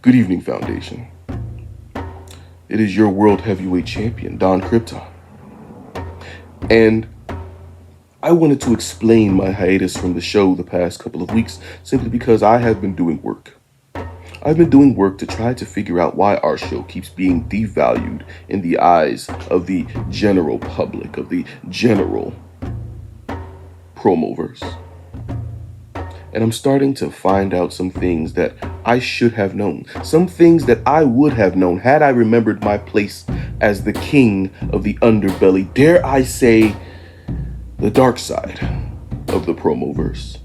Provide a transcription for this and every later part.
Good evening, Foundation. It is your World Heavyweight Champion, Don Krypton. And I wanted to explain my hiatus from the show the past couple of weeks simply because I have been doing work. I've been doing work to try to figure out why our show keeps being devalued in the eyes of the general public, of the general promoverse. And I'm starting to find out some things that I should have known. Some things that I would have known had I remembered my place as the king of the underbelly. Dare I say, the dark side of the promoverse.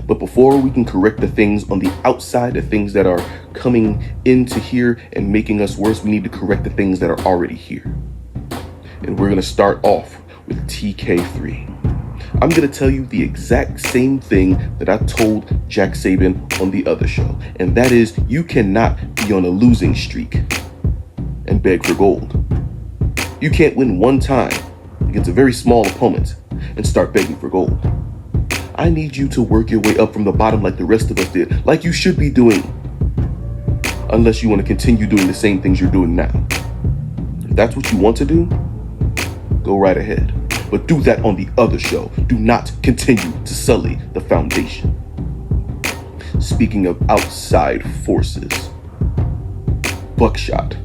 But before we can correct the things on the outside, the things that are coming into here and making us worse, we need to correct the things that are already here. And we're going to start off with TK3. I'm going to tell you the exact same thing that I told Jack Saban on the other show. And that is, you cannot be on a losing streak and beg for gold. You can't win one time against a very small opponent and start begging for gold. I need you to work your way up from the bottom like the rest of us did, like you should be doing. Unless you want to continue doing the same things you're doing now. If that's what you want to do, go right ahead. But do that on the other show. Do not continue to sully the Foundation. Speaking of outside forces, Buckshot,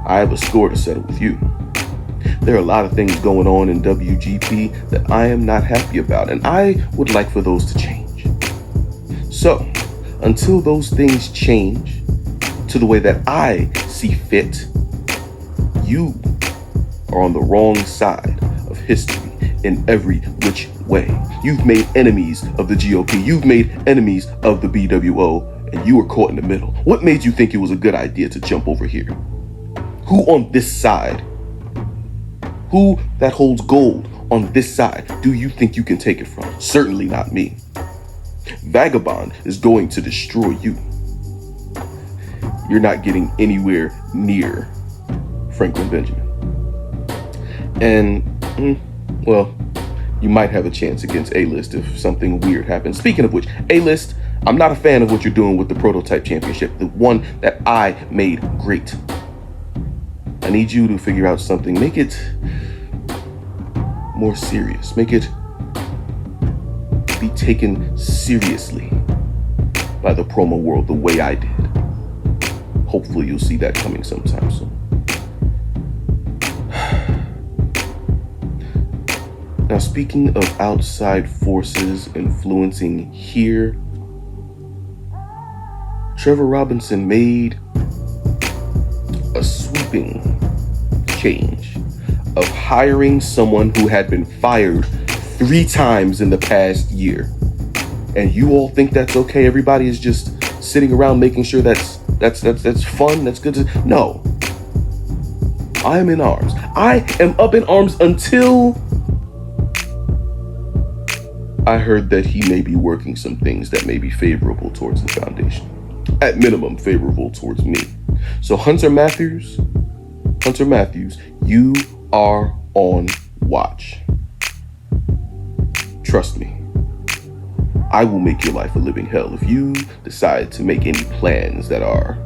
I have a score to settle with you. There are a lot of things going on in WGP that I am not happy about, and I would like for those to change. So, until those things change to the way that I see fit, you are on the wrong side of history in every which way. You've made enemies of the GOP. You've made enemies of the BWO, and you were caught in the middle. What made you think it was a good idea to jump over here? Who on this side, who that holds gold on this side, do you think you can take it from? Certainly not me. Vagabond is going to destroy you. You're not getting anywhere near Franklin Benjamin. And, well, you might have a chance against A-List if something weird happens. Speaking of which, A-List, I'm not a fan of what you're doing with the Prototype Championship, the one that I made great. I need you to figure out something. Make it more serious. Make it be taken seriously by the promo world the way I did. Hopefully you'll see that coming sometime soon. Now, speaking of outside forces influencing here, Trevor Robinson made a sweeping change of hiring someone who had been fired 3 times in the past year. And you all think that's okay? Everybody is just sitting around making sure that's fun, that's good to... No. I am in arms. I am up in arms until I heard that he may be working some things that may be favorable towards the Foundation. At minimum, favorable towards me. So Hunter Matthews, you are on watch. Trust me, I will make your life a living hell if you decide to make any plans that are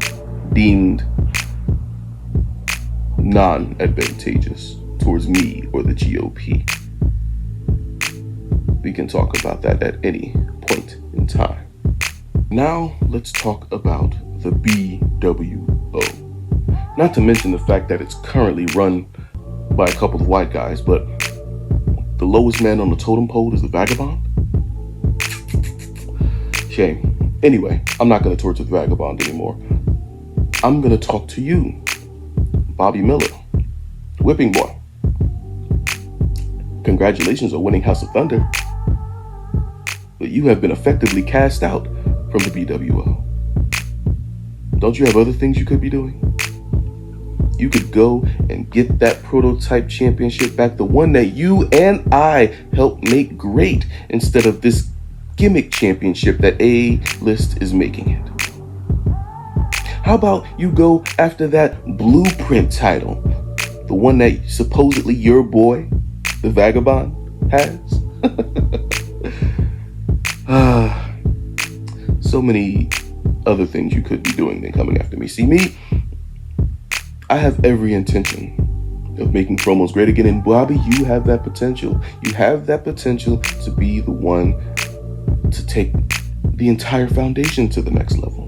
deemed non-advantageous towards me or the GOP. We can talk about that at any point in time. Now, let's talk about the BWO. Not to mention the fact that it's currently run by a couple of white guys, but the lowest man on the totem pole is the Vagabond? Shame. Anyway, I'm not going to torture the Vagabond anymore. I'm going to talk to you, Bobby Miller, Whipping Boy. Congratulations on winning House of Thunder. But you have been effectively cast out from the BWO. Don't you have other things you could be doing? You could go and get that Prototype Championship back, the one that you and I helped make great, instead of this gimmick championship that A-List is making it. How about you go after that Blueprint title, the one that supposedly your boy, the Vagabond, has? so many other things you could be doing than coming after me. See, me, I have every intention of making promos great again. And Bobby, you have that potential. You have that potential to be the one to take the entire foundation to the next level.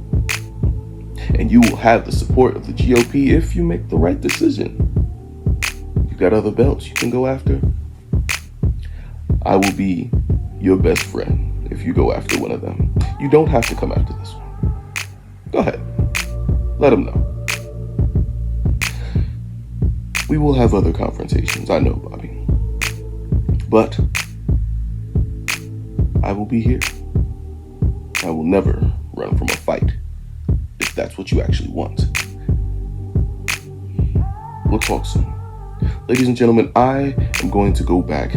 And you will have the support of the GOP if you make the right decision. You've got other belts you can go after. I will be your best friend if you go after one of them. You don't have to come after this one. Go ahead. Let them know. We will have other confrontations, I know, Bobby. But I will be here. I will never run from a fight if that's what you actually want. We'll talk soon. Ladies and gentlemen, I am going to go back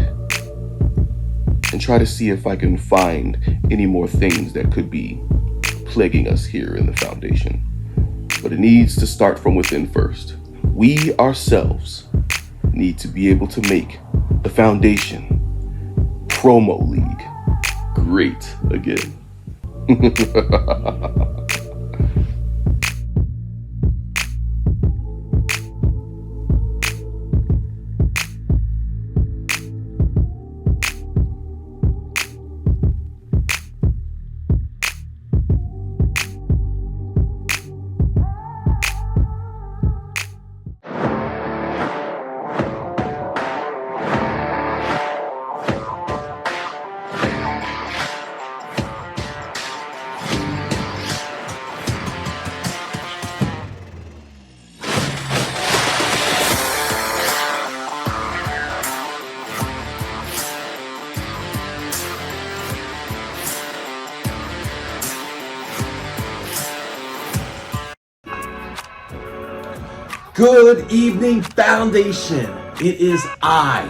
and try to see if I can find any more things that could be plaguing us here in the foundation. But it needs to start from within first. We ourselves need to be able to make the foundation promo league great again. Good evening, Foundation. It is I,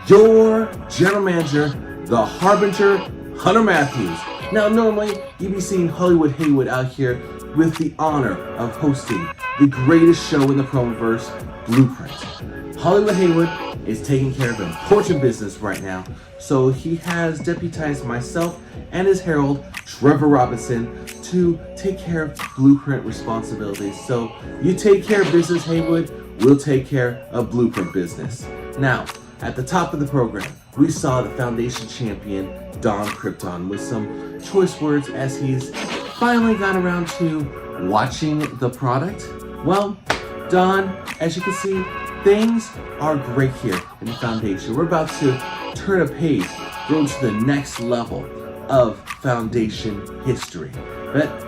your general manager, the Harbinger, Hunter Matthews. Now, normally, you'd be seeing Hollywood Haywood out here with the honor of hosting the greatest show in the Promoverse, Blueprint. Hollywood Haywood is taking care of important business right now, so he has deputized myself and his herald, Trevor Robinson, to take care of Blueprint responsibilities. So you take care of business, Haywood, we'll take care of Blueprint business. Now, at the top of the program, we saw the Foundation champion, Don Krypton, with some choice words as he's finally got around to watching the product. Well, Don, as you can see, things are great here in the Foundation. We're about to turn a page, go to the next level of Foundation history. But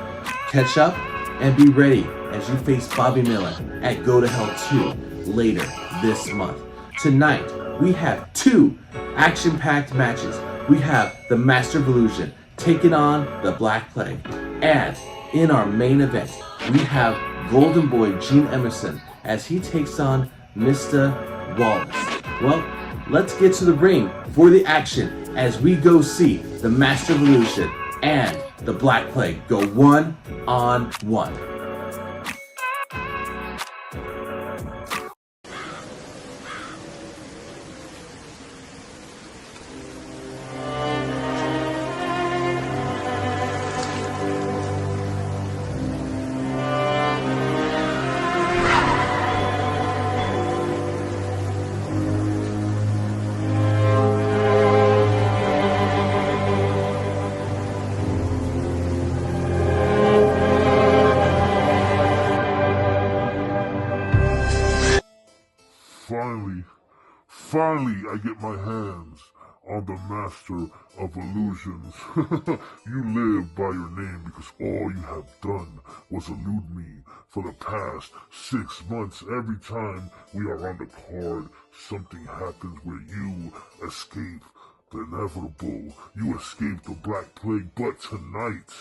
catch up and be ready as you face Bobby Miller at Go to Hell 2 later this month. Tonight, we have two action-packed matches. We have the Master of Illusion taking on the Black Plague. And in our main event, we have Golden Boy Gene Emerson as he takes on Mr. Wallace. Well, let's get to the ring for the action as we go see the Master of Illusion and the Black Plague go one-on-one. Finally, I get my hands on the Master of Illusions. You live by your name because all you have done was elude me for the past 6 months. Every time we are on the card, something happens where you escape the inevitable. You escape the Black Plague, but tonight,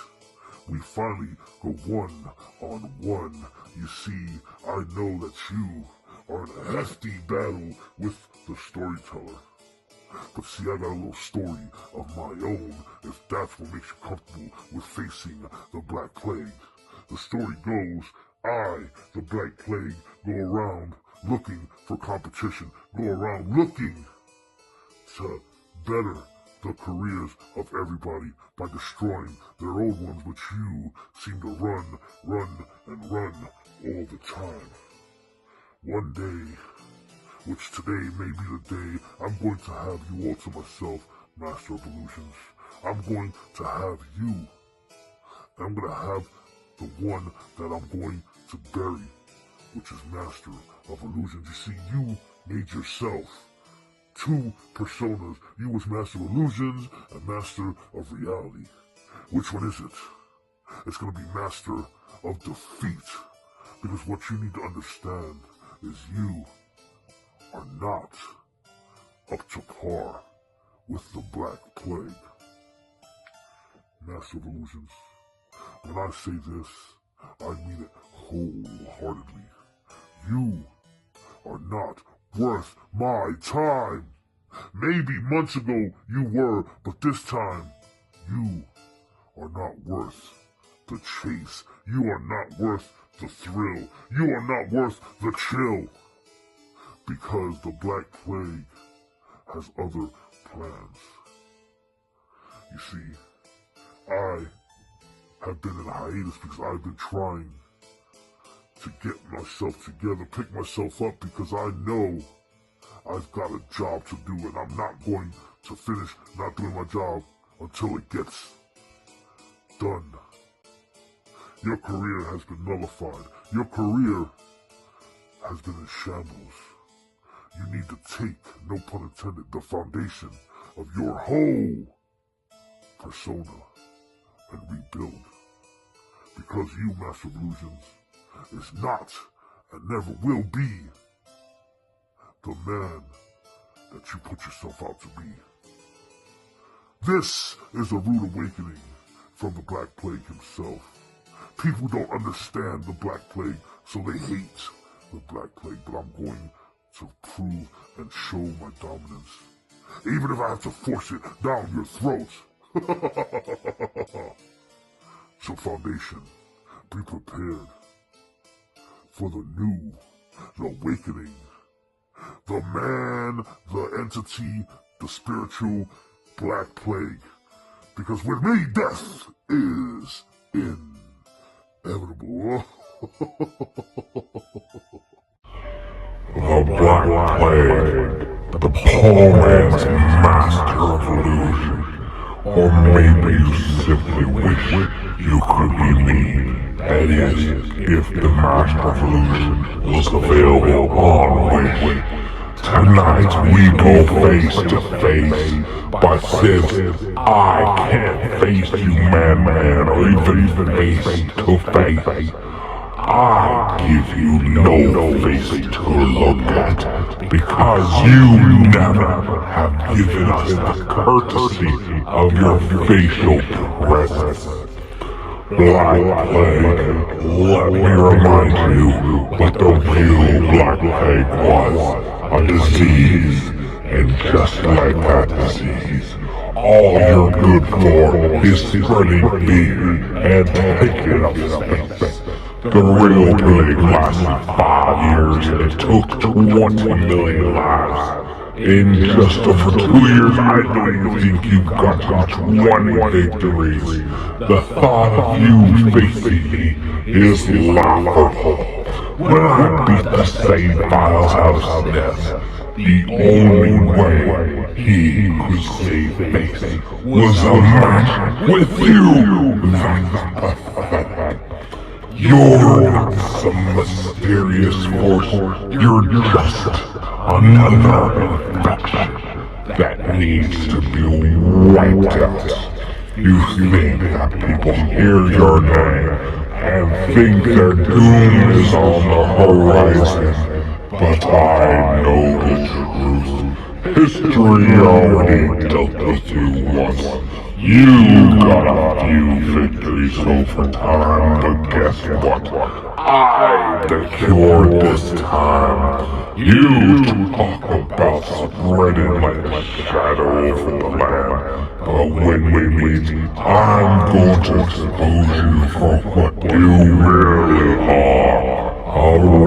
we finally go one-on-one. You see, I know that you are in a hefty battle with the storyteller. But see, I got a little story of my own, if that's what makes you comfortable with facing the Black Plague. The story goes, I, the Black Plague, go around looking for competition, go around looking to better the careers of everybody by destroying their old ones, which you seem to run, and run all the time. One day, which today may be the day, I'm going to have you all to myself, Master of Illusions. I'm going to have you. I'm going to have the one that I'm going to bury, which is Master of Illusions. You see, you made yourself two personas. You was Master of Illusions and Master of Reality. Which one is it? It's going to be Master of Defeat. Because what you need to understand is you are not up to par with the Black Plague. Master of Illusions, when I say this, I mean it wholeheartedly. You are not worth my time. Maybe months ago you were, but this time you are not worth the chase. You are not worth the thrill. You are not worth the chill. Because the Black Plague has other plans. You see, I have been in a hiatus because I've been trying to get myself together, pick myself up, because I know I've got a job to do, and I'm not going to finish not doing my job until it gets done. Your career has been nullified. Your career has been in shambles. You need to take, no pun intended, the foundation of your whole persona and rebuild. Because you, Master of Illusions, is not and never will be the man that you put yourself out to be. This is a rude awakening from the Black Plague himself. People don't understand the Black Plague, so they hate the Black Plague, but I'm going to prove and show my dominance, even if I have to force it down your throat. So Foundation, be prepared for the new, the awakening, the man, the entity, the spiritual Black Plague. Because with me, death is inevitable. The Black Plague, the poor man's master of illusion. Or maybe you simply wish you could be me. That is, if the master of illusion was available on Wish. Tonight we go face to face, but since I can't face you man, or even face to face, I give you no face to look at, because you never have given us the courtesy of your facial presence. Black Plague, let me remind you what the real Black Plague was. A disease, and just like that disease, all you're good for is spreading fear and taking up space. The real plague lasted 5 years and it took 20 million lives. In just over 2 years, I don't think you've gotten 20 victories. The thought of you facing me is laughable. When I beat the same files out of Smith, the only way he could save face was a match with you. That's pathetic. You're not some mysterious force. You're just another infection that needs to be wiped out. You think that people hear your name and think their doom is on the horizon, but I know the truth. History already dealt with you once. You got a few victories over time, but guess what? I'm the cure this time. You talk about spreading like a shadow over the land, but when we meet, I'm going to expose you for what you really are. A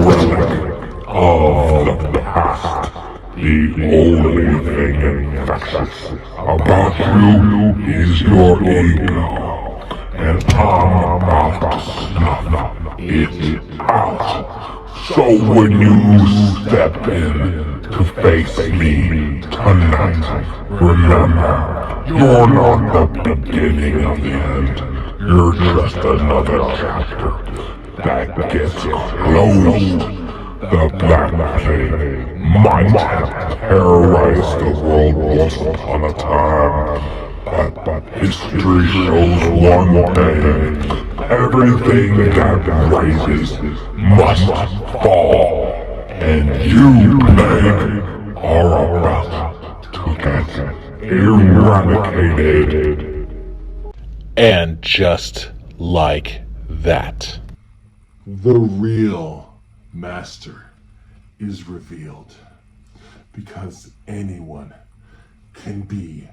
relic of the past. The only thing infectious about you is your ego, and I'm about to snuff it out. So when you step in to face me tonight, remember, you're not the beginning of the end. You're just another chapter that gets closed. The Black Plague might have terrorized the world once upon a time, but history shows one thing. Everything that rises must fall, and you, Plague, are about to get eradicated. And just like that. The real master is revealed, because anyone can be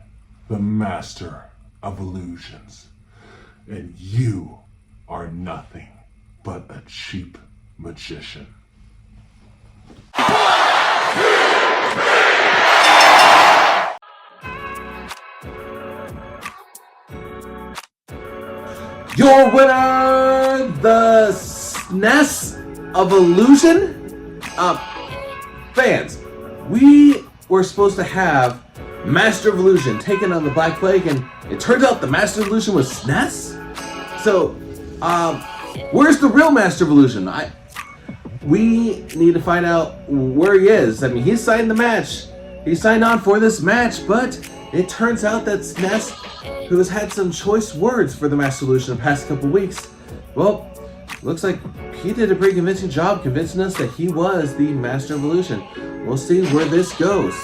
the master of illusions, and you are nothing but a cheap magician. Your winner, the SNES of Illusion? Fans, we were supposed to have Master of Illusion taken on the Black Plague, and it turned out the Master of Illusion was SNES? So, where's the real Master of Illusion? We need to find out where he is. I mean, he signed the match. He signed on for this match, but it turns out that SNES, who has had some choice words for the Master of Illusion the past couple weeks, well, looks like he did a pretty convincing job convincing us that he was the Master of Illusion. We'll see where this goes.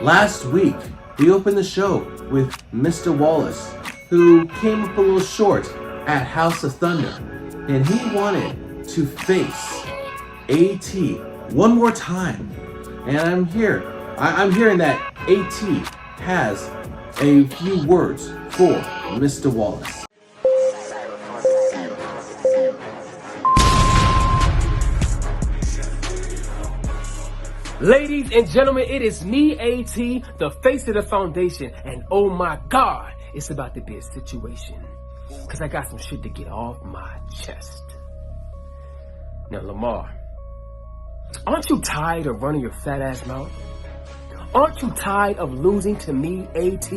Last week, we opened the show with Mr. Wallace, who came up a little short at House of Thunder, and he wanted to face AT one more time. And I'm hearing that AT has a few words for Mr. Wallace. Ladies and gentlemen, it is me, AT, the face of the foundation, and oh my God, it's about to be a situation. Cause I got some shit to get off my chest. Now, Lamar, aren't you tired of running your fat ass mouth? Aren't you tired of losing to me, AT?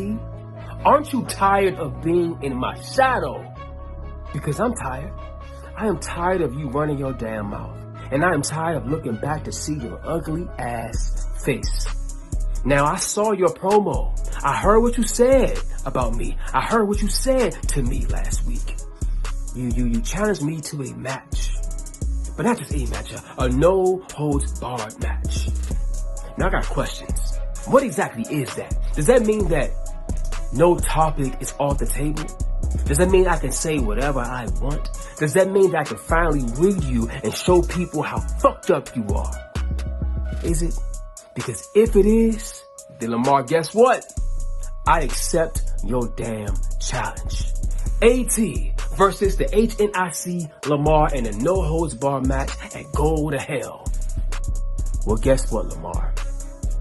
Aren't you tired of being in my shadow? Because I'm tired. I am tired of you running your damn mouth. And I am tired of looking back to see your ugly ass face. Now, I saw your promo. I heard what you said about me. I heard what you said to me last week. You challenged me to a match. But not just a match, a no-holds-barred match. Now, I got questions. What exactly is that? Does that mean that no topic is off the table? Does that mean I can say whatever I want? Does that mean that I can finally read you and show people how fucked up you are? Is it? Because if it is, then Lamar, guess what? I accept your damn challenge. AT versus the HNIC Lamar in a no-holds-barred match at Go to Hell. Well, guess what, Lamar?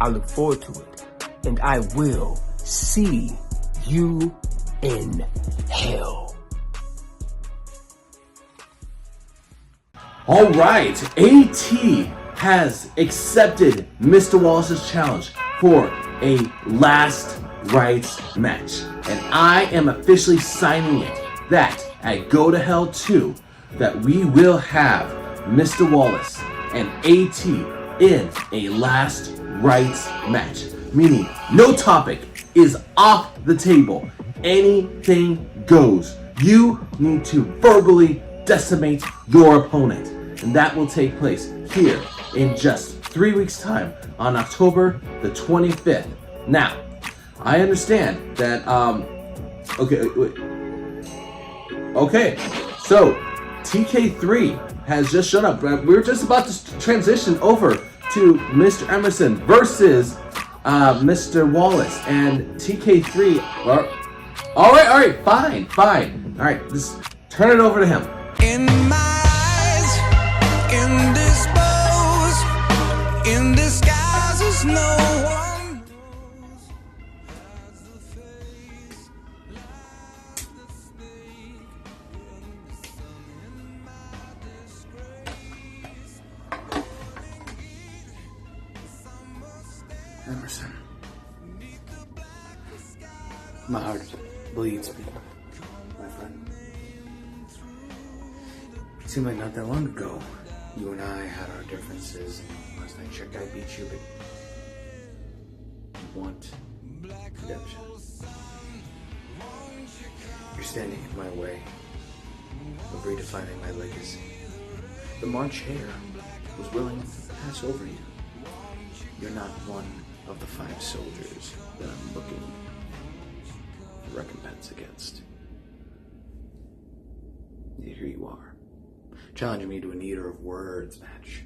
I look forward to it, and I will see you in hell. All right, AT has accepted Mr. Wallace's challenge for a last rites match, and I am officially signing it that at Go to Hell 2 that we will have Mr. Wallace and AT in a last rites match, meaning no topic is off the table. Anything goes. You need to verbally decimate your opponent, and that will take place here in just 3 weeks' time on October the 25th. Now, I understand that, okay, so TK3 has just shown up. We're just about to transition over to Mr. Emerson versus Mr. Wallace, and TK3. All right, fine. All right, just turn it over to him. In my eyes, indisposed, in disguise is no one. Emerson. My heart bleeds, my friend. It seemed like not that long ago, you and I had our differences, and last I checked, I beat you, but you want redemption. You're standing in my way of redefining my legacy. The March Hare was willing to pass over you. You're not one of the 5 soldiers that I'm looking for recompense against. Yet here you are, challenging me to an eater of words match.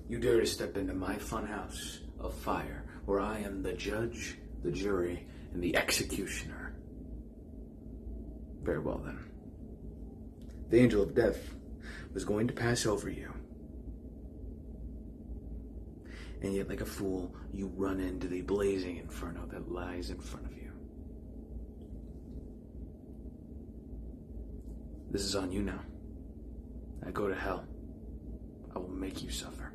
You dare to step into my funhouse of fire, where I am the judge, the jury, and the executioner. Very well then. The angel of death was going to pass over you. And yet, like a fool, you run into the blazing inferno that lies in front of you. This is on you now. I go to hell. I will make you suffer.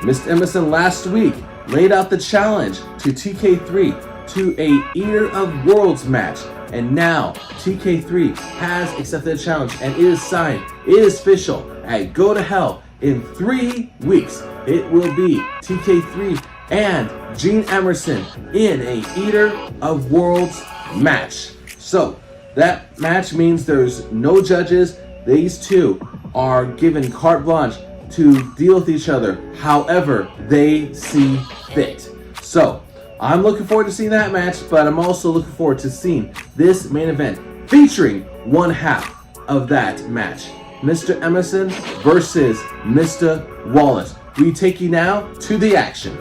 Mr. Emerson last week laid out the challenge to TK3 to a Eater of Worlds match. And now TK3 has accepted the challenge and it is signed. It is official. At Go to Hell in 3 weeks, it will be TK3 and Gene Emerson in a Eater of Worlds match. So that match means there's no judges. These two are given carte blanche to deal with each other however they see fit. So I'm looking forward to seeing that match, but I'm also looking forward to seeing this main event featuring one half of that match, Mr. Emerson versus Mr. Wallace. We take you now to the action.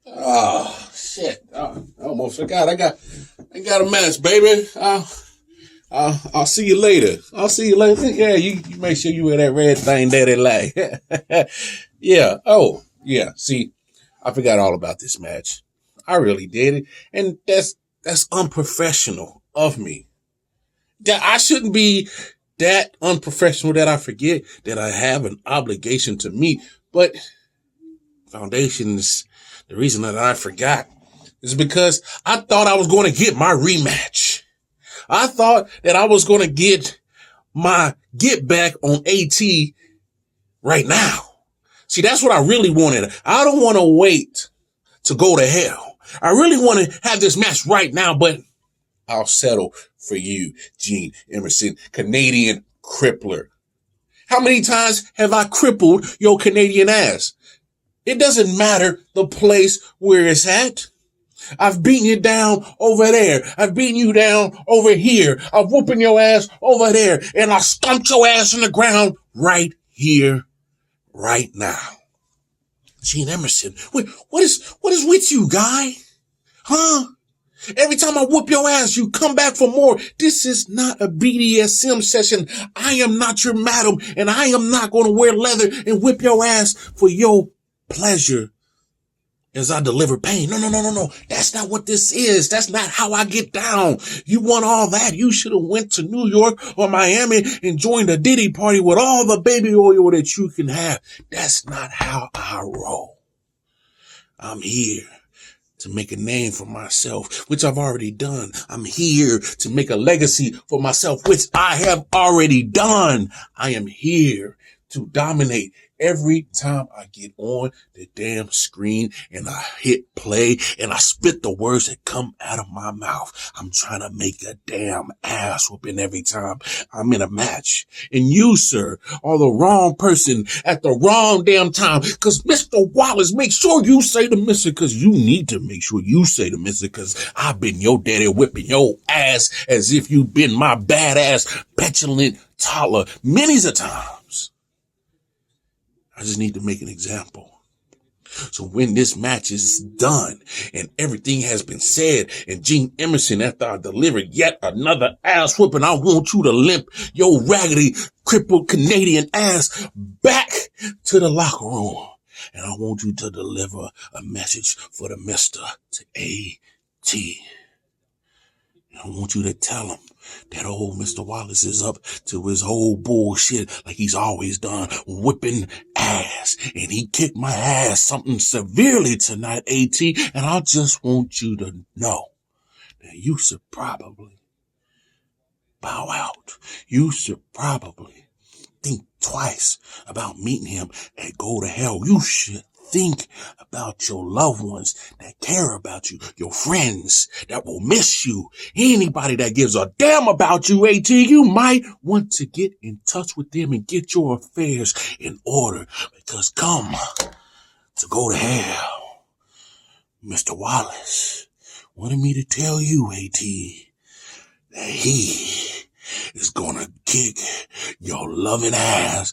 Oh shit! I almost forgot. I got a match, baby. I'll see you later. Yeah, you make sure you wear that red thing that they like. Yeah. Oh, yeah. See, I forgot all about this match. I really did it, and that's unprofessional of me. That I shouldn't be that unprofessional that I forget that I have an obligation to meet. But Foundation's the reason that I forgot is because I thought I was going to get my rematch. I thought that I was going to get my get back on AT right now. See, that's what I really wanted. I don't want to wait to go to hell. I really want to have this match right now, but I'll settle for you, Gene Emerson, Canadian crippler. How many times have I crippled your Canadian ass? It doesn't matter the place where it's at. I've beaten you down over there. I've beaten you down over here. I'm whooping your ass over there. And I stomped your ass in the ground right here, right now. Gene Emerson, what is with you, guy? Huh? Every time I whoop your ass, you come back for more. This is not a BDSM session. I am not your madam, and I am not going to wear leather and whip your ass for your pleasure as I deliver pain. No. That's not what this is. That's not how I get down. You want all that? You should have went to New York or Miami and joined a Diddy party with all the baby oil that you can have. That's not how I roll. I'm here to make a name for myself, which I've already done. I'm here to make a legacy for myself, which I have already done. I am here to dominate every time I get on the damn screen and I hit play and I spit the words that come out of my mouth. I'm trying to make a damn ass whooping every time I'm in a match. And you, sir, are the wrong person at the wrong damn time. Cause Mr. Wallace, make sure you say the mister, cause you need to make sure you say the mister, cause I've been your daddy whipping your ass as if you've been my badass petulant toddler many's a times. I just need to make an example. So when this match is done and everything has been said, and Gene Emerson, after I deliver yet another ass whooping, I want you to limp your raggedy, crippled Canadian ass back to the locker room. and I want you to deliver a message for the Mr. to A.T. I want you to tell him that old Mr. Wallace is up to his whole bullshit like he's always done, whipping ass. And he kicked my ass something severely tonight, A.T. And I just want you to know that you should probably bow out. You should probably think twice about meeting him and go to hell. You should think about your loved ones that care about you, your friends that will miss you, anybody that gives a damn about you, AT. You might want to get in touch with them and get your affairs in order, because come to go to hell, Mr. Wallace wanted me to tell you, AT, that he is gonna kick your loving ass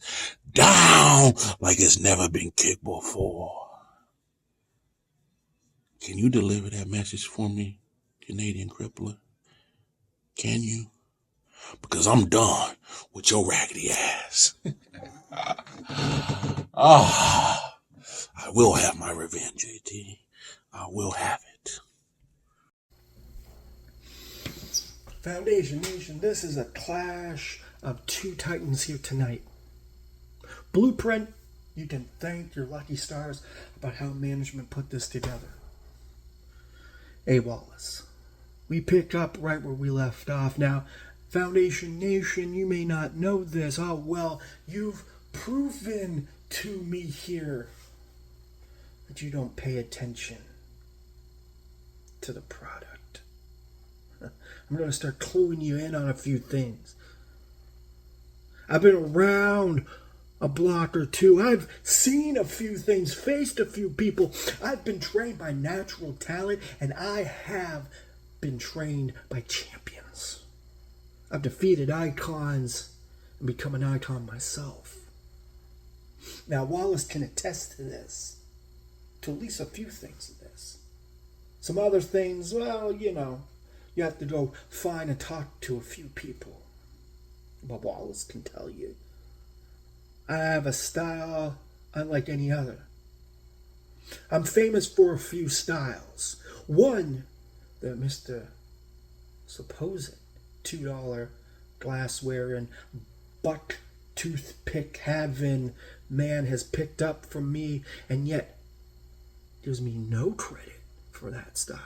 down like it's never been kicked before. Can you deliver that message for me, Canadian Crippler? Can you? Because I'm done with your raggedy ass. I will have my revenge, AT. I will have it. Foundation Nation, this is a clash of two titans here tonight. Blueprint, you can thank your lucky stars about how management put this together. A. Wallace, we pick up right where we left off. Now, Foundation Nation, you may not know this. Oh, well, you've proven to me here that you don't pay attention to the product. I'm going to start cluing you in on a few things. I've been around a block or two. I've seen a few things, faced a few people. I've been trained by natural talent, and I have been trained by champions. I've defeated icons and become an icon myself. Now, Wallace can attest to this, to at least a few things of this. Some other things, well, you have to go find and talk to a few people. But Wallace can tell you, I have a style unlike any other. I'm famous for a few styles. One that Mr. supposed $2 glassware and buck toothpick having man has picked up from me, and yet gives me no credit for that style.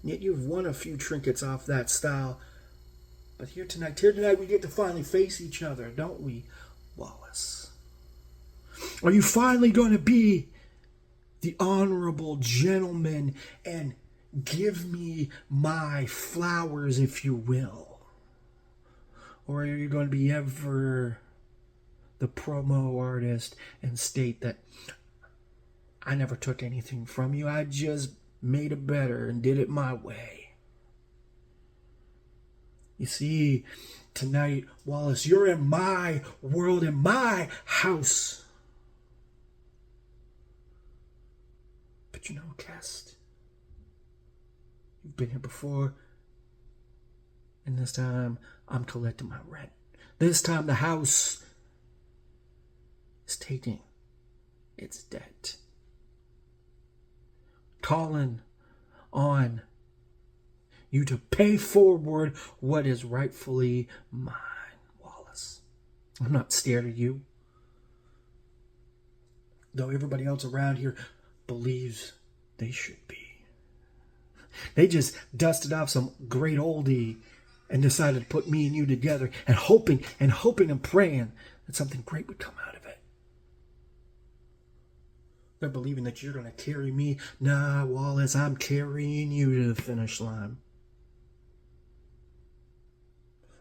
And yet you've won a few trinkets off that style. But here tonight we get to finally face each other, don't we, Wallace? Are you finally going to be the honorable gentleman and give me my flowers, if you will? Or are you going to be ever the promo artist and state that I never took anything from you, I just made it better and did it my way? You see, tonight, Wallace, you're in my world, in my house. But you know, Kest, you've been here before, and this time I'm collecting my rent. This time the house is taking its debt. Calling on you to pay forward what is rightfully mine, Wallace. I'm not scared of you. Though everybody else around here believes they should be. They just dusted off some great oldie and decided to put me and you together and hoping and praying that something great would come out of it. They're believing that you're going to carry me. Nah, Wallace, I'm carrying you to the finish line.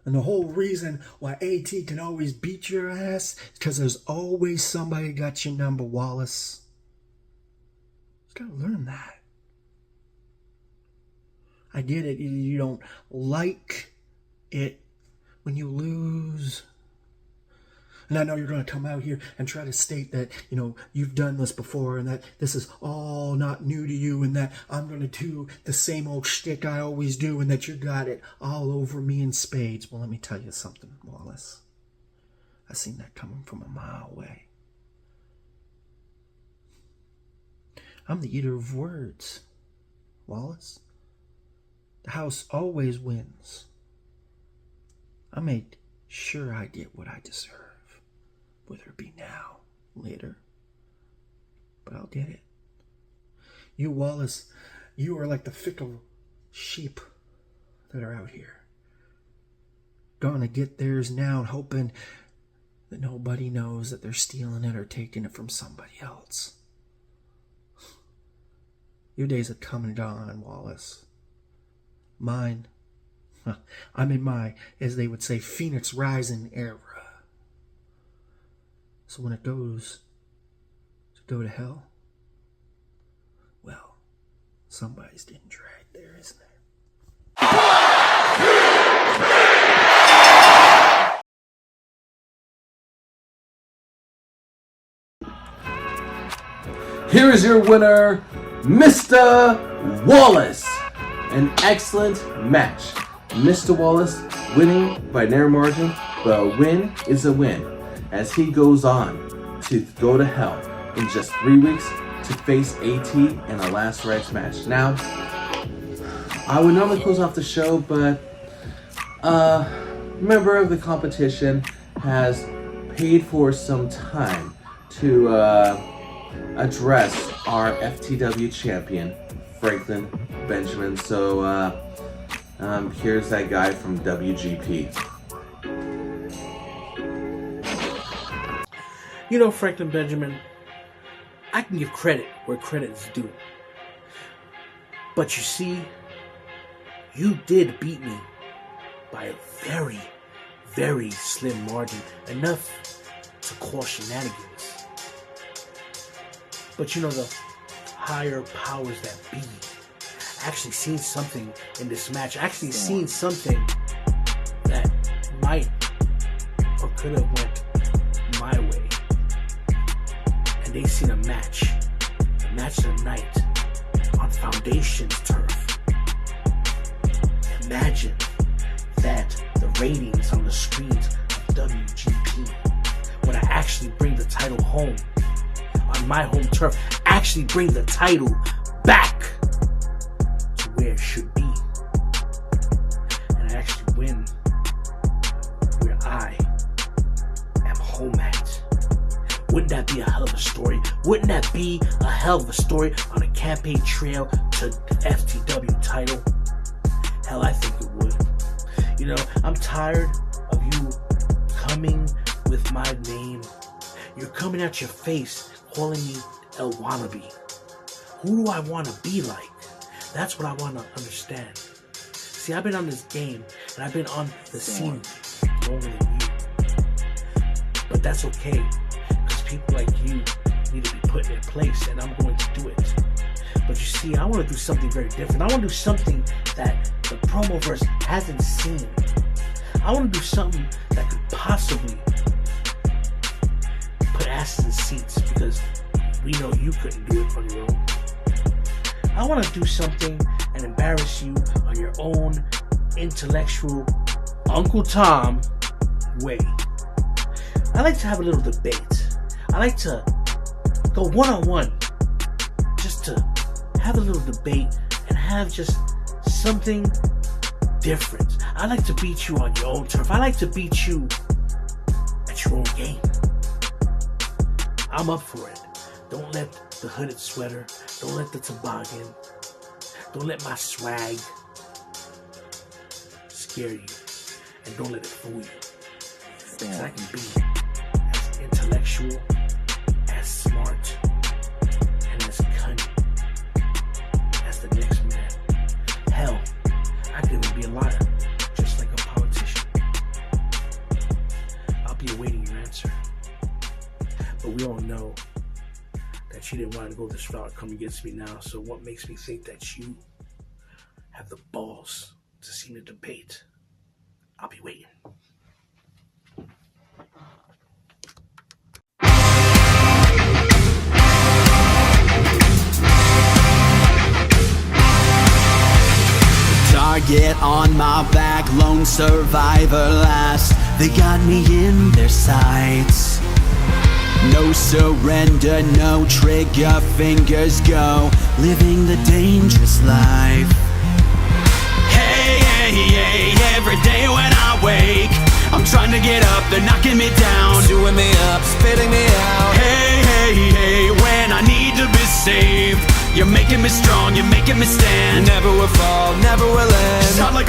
And the whole reason why AT can always beat your ass is because there's always somebody got your number, Wallace. You gotta learn that. I get it. You don't like it when you lose. And I know you're going to come out here and try to state that, you've done this before and that this is all not new to you and that I'm going to do the same old shtick I always do and that you got it all over me in spades. Well, let me tell you something, Wallace. I seen that coming from a mile away. I'm the eater of words, Wallace. The house always wins. I made sure I get what I deserve, whether it be now, later. But I'll get it. You, Wallace, you are like the fickle sheep that are out here. Gonna get theirs now, hoping that nobody knows that they're stealing it or taking it from somebody else. Your days have come and gone, Wallace. Mine, I'm in my, as they would say, Phoenix Rising era. So when it goes to go to hell, well, somebody's getting dragged there, isn't there? Here is your winner, Mr. Wallace. An excellent match. Mr. Wallace winning by narrow margin, but a win is a win, as he goes on to go to hell in just 3 weeks to face AT in a last rights match. Now, I would normally close off the show, but a member of the competition has paid for some time to address our FTW champion, Franklin Benjamin. So here's that guy from WGP. You know, Franklin Benjamin, I can give credit where credit is due. But you see, you did beat me by a very, very slim margin. Enough to cause shenanigans. But you know, the higher powers that be actually seen something in this match. Actually seen something that might or could have went my way. And they seen a match of the night on Foundation's turf. Imagine that the ratings on the screens of WGP, when I actually bring the title home on my home turf, actually bring the title back to where it should be, and I actually win where I am home at. Wouldn't that be a hell of a story? Wouldn't that be a hell of a story on a campaign trail to the FTW title? Hell, I think it would. You know, I'm tired of you coming with my name. You're coming at your face calling me El Wannabe. Who do I want to be like? That's what I want to understand. See, I've been on this game, and I've been on the scene longer than you. But that's okay, because people like you need to be put in their place, and I'm going to do it. But you see, I want to do something very different. I want to do something that the Promoverse hasn't seen. I want to do something that could possibly put asses in seats, because we know you couldn't do it on your own. I want to do something and embarrass you on your own intellectual Uncle Tom way. I like to have a little debate. I like to go one-on-one, just to have a little debate and have just something different. I like to beat you on your own turf. I like to beat you at your own game. I'm up for it. Don't let the hooded sweater, don't let the toboggan, don't let my swag scare you, and don't let it fool you. Because I can be as intellectual, as smart, and as cunning as the next man. Hell, I could even be a liar, just like a politician. I'll be awaiting your answer. But we all know that you didn't want to go this route, come against me now. So what makes me think that you have the balls to see me debate? I'll be waiting. Target on my back, lone survivor last. They got me in their sights. No No surrender, no trigger, fingers go, living the dangerous life. Hey, hey, hey, every day when I wake, I'm trying to get up, they're knocking me down, chewing me up, spitting me out. Hey, hey, hey, when I need to be saved, you're making me strong, you're making me stand. Never will fall, never will end. Shot like